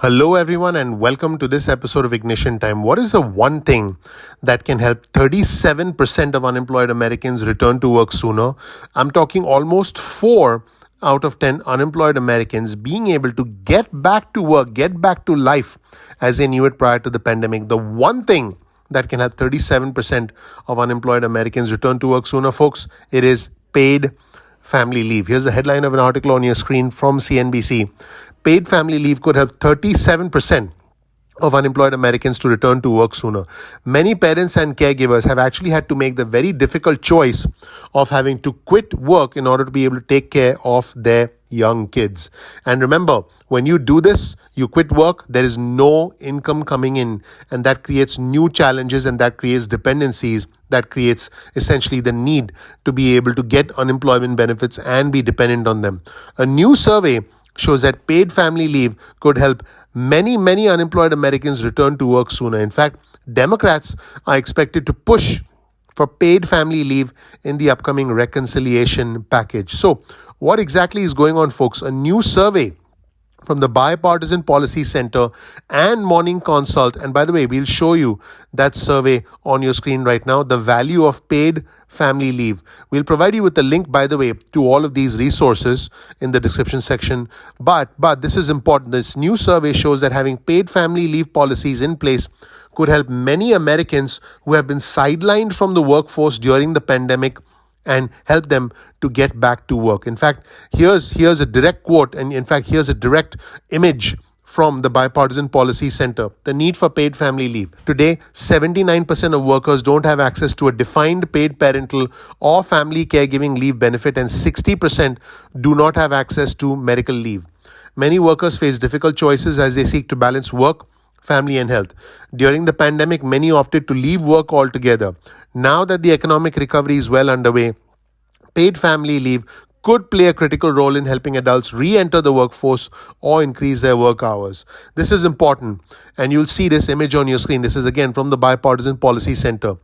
Hello, everyone, and welcome to this episode of Ignition Time. What is the one thing that can help 37% of unemployed Americans return to work sooner? I'm talking almost 4 out of 10 unemployed Americans being able to get back to work, get back to life as they knew it prior to the pandemic. The one thing that can help 37% of unemployed Americans return to work sooner, folks, it is paid family leave. Here's the headline of an article on your screen from CNBC. Paid family leave could help 37% of unemployed Americans to return to work sooner. Many parents and caregivers have actually had to make the very difficult choice of having to quit work in order to be able to take care of their young kids. And remember, when you do this, you quit work, there is no income coming in, and that creates new challenges and that creates dependencies. That creates essentially the need to be able to get unemployment benefits and be dependent on them. A new survey shows that paid family leave could help many unemployed Americans return to work sooner. In fact, Democrats are expected to push for paid family leave in the upcoming reconciliation package. So, what exactly is going on, folks? A new survey from the Bipartisan Policy Center and Morning Consult. And by the way, we'll show you that survey on your screen right now, the value of paid family leave. We'll provide you with the link, by the way, to all of these resources in the description section. But this is important. This new survey shows that having paid family leave policies in place could help many Americans who have been sidelined from the workforce during the pandemic and help them to get back to work. In fact, here's a direct quote, and in fact, here's a direct image from the Bipartisan Policy Center. The need for paid family leave. Today, 79% of workers don't have access to a defined paid parental or family caregiving leave benefit, and 60% do not have access to medical leave. Many workers face difficult choices as they seek to balance work, family and health. During the pandemic, many opted to leave work altogether. Now that the economic recovery is well underway, paid family leave could play a critical role in helping adults re-enter the workforce or increase their work hours. This is important, and you'll see this image on your screen. This is again from the Bipartisan Policy Center.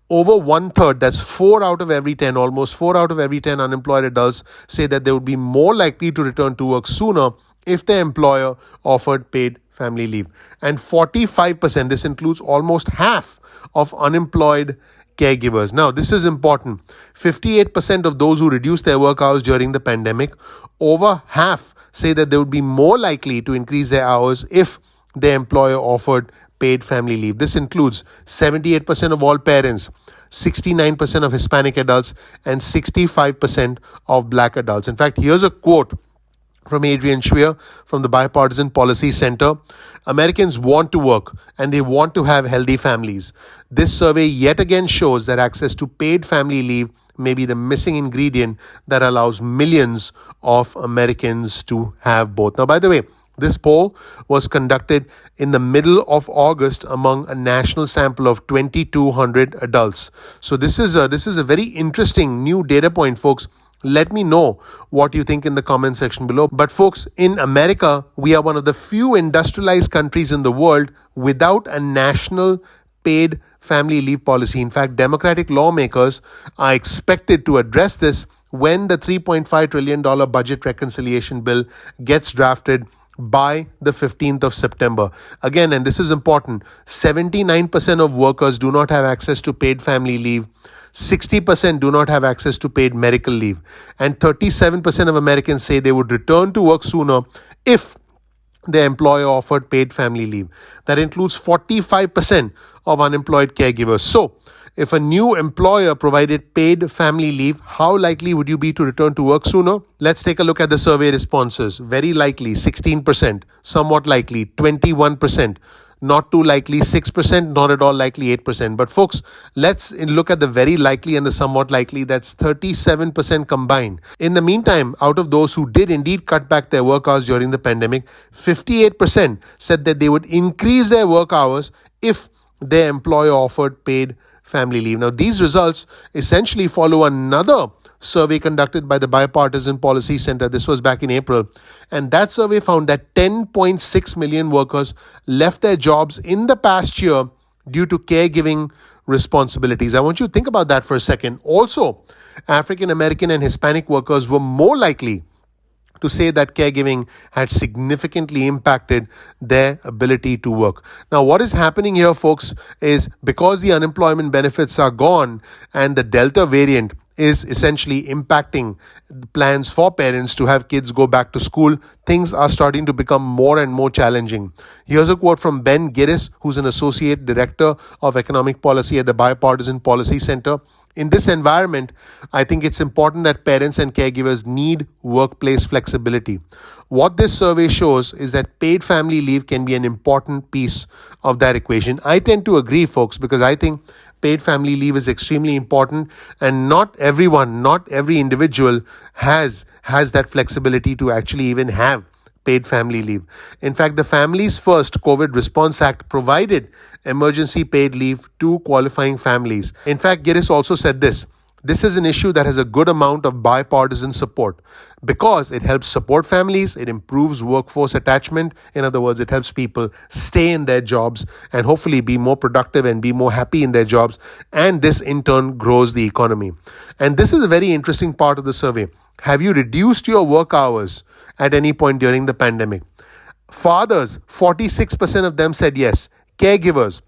Over 1/3, that's 4 out of every 10, almost 4 out of every 10 unemployed adults say that they would be more likely to return to work sooner if their employer offered paid family leave. And 45%, this includes almost half of unemployed caregivers. Now, this is important. 58% of those who reduced their work hours during the pandemic, over half say that they would be more likely to increase their hours if their employer offered paid family leave. This includes 78% of all parents, 69% of Hispanic adults, and 65% of Black adults. In fact, here's a quote from Adrian Schwer from the Bipartisan Policy Center. Americans want to work and they want to have healthy families. This survey yet again shows that access to paid family leave may be the missing ingredient that allows millions of Americans to have both. Now, by the way, this poll was conducted in the middle of August among a national sample of 2,200 adults. So this is a very interesting new data point, folks. Let me know what you think in the comment section below. But folks, in America, we are one of the few industrialized countries in the world without a national paid family leave policy. In fact, Democratic lawmakers are expected to address this when the $3.5 trillion budget reconciliation bill gets drafted by the 15th of September. Again, and this is important, 79% of workers do not have access to paid family leave. 60% do not have access to paid medical leave. And 37% of Americans say they would return to work sooner if their employer offered paid family leave. That includes 45% of unemployed caregivers. So, if a new employer provided paid family leave, how likely would you be to return to work sooner? Let's take a look at the survey responses. Very likely, 16%. Somewhat likely, 21%. Not too likely, 6%. Not at all likely, 8%. But folks, let's look at the very likely and the somewhat likely. That's 37% combined. In the meantime, out of those who did indeed cut back their work hours during the pandemic, 58% said that they would increase their work hours if their employer offered paid family leave. Now, these results essentially follow another survey conducted by the Bipartisan Policy Center. This was back in April. And that survey found that 10.6 million workers left their jobs in the past year due to caregiving responsibilities. I want you to think about that for a second. Also, African American and Hispanic workers were more likely to say that caregiving had significantly impacted their ability to work. Now, what is happening here, folks, is because the unemployment benefits are gone and the Delta variant is essentially impacting plans for parents to have kids go back to school, things are starting to become more and more challenging. Here's a quote from Ben Giddes, who's an associate director of economic policy at the Bipartisan Policy Center. In this environment, I think it's important that parents and caregivers need workplace flexibility. What this survey shows is that paid family leave can be an important piece of that equation. I tend to agree, folks, because I think paid family leave is extremely important, and not every individual has that flexibility to actually even have paid family leave. In fact, the Families First COVID Response Act provided emergency paid leave to qualifying families. In fact, Giddes also said this. This is an issue that has a good amount of bipartisan support because it helps support families, it improves workforce attachment. In other words, it helps people stay in their jobs and hopefully be more productive and be more happy in their jobs. And this in turn grows the economy. And this is a very interesting part of the survey. Have you reduced your work hours at any point during the pandemic? Fathers, 46% of them said yes. Caregivers,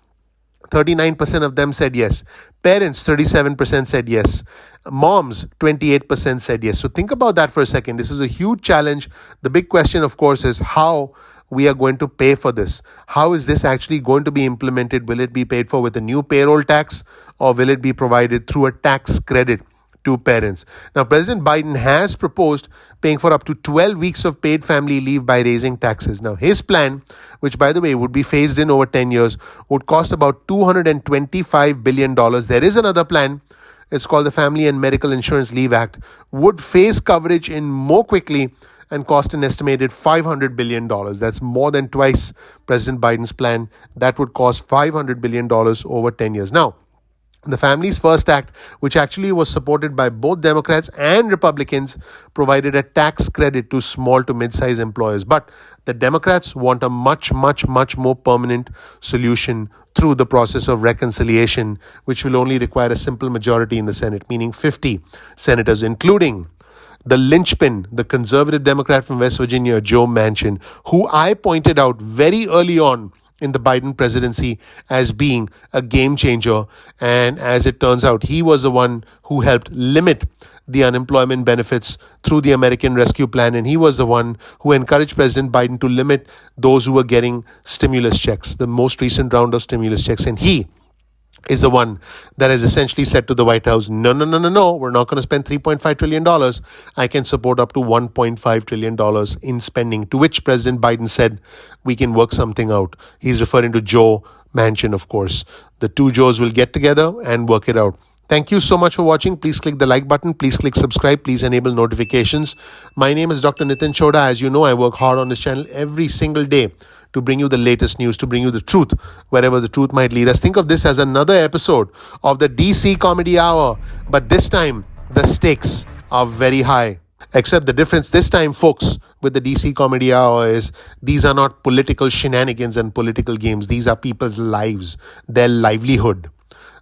39% of them said yes. Parents, 37% said yes. Moms, 28% said yes. So think about that for a second. This is a huge challenge. The big question, of course, is how we are going to pay for this. How is this actually going to be implemented? Will it be paid for with a new payroll tax, or will it be provided through a tax credit to parents? Now, President Biden has proposed paying for up to 12 weeks of paid family leave by raising taxes. Now, his plan, which by the way would be phased in over 10 years, would cost about $225 billion. There is another plan. It's called the Family and Medical Insurance Leave Act, would phase coverage in more quickly and cost an estimated $500 billion. That's more than twice President Biden's plan. That would cost $500 billion over 10 years. Now, the Families First Act, which actually was supported by both Democrats and Republicans, provided a tax credit to small to mid-sized employers. But the Democrats want a much more permanent solution through the process of reconciliation, which will only require a simple majority in the Senate, meaning 50 senators, including the linchpin, the conservative Democrat from West Virginia, Joe Manchin, who I pointed out very early on in the Biden presidency as being a game changer. And as it turns out, he was the one who helped limit the unemployment benefits through the American Rescue Plan. And he was the one who encouraged President Biden to limit those who were getting stimulus checks, the most recent round of stimulus checks. And he is the one that has essentially said to the White House, no, we're not going to spend $3.5 trillion. I can support up to $1.5 trillion in spending, to which President Biden said, we can work something out. He's referring to Joe Manchin, of course. The two Joes will get together and work it out. Thank you so much for watching. Please click the like button. Please click subscribe. Please enable notifications. My name is Dr. Nitin Chhoda. As you know, I work hard on this channel every single day to bring you the latest news, to bring you the truth, wherever the truth might lead us. Think of this as another episode of the DC Comedy Hour, but this time the stakes are very high. Except the difference this time, folks, with the DC Comedy Hour is these are not political shenanigans and political games. These are people's lives, their livelihood,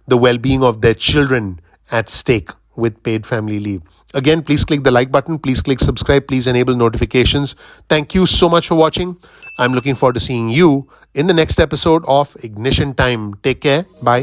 the well-being of their children at stake with paid family leave. Again, please click the like button. Please click subscribe. Please enable notifications. Thank you so much for watching. I'm looking forward to seeing you in the next episode of Ignition Time. Take care. Bye.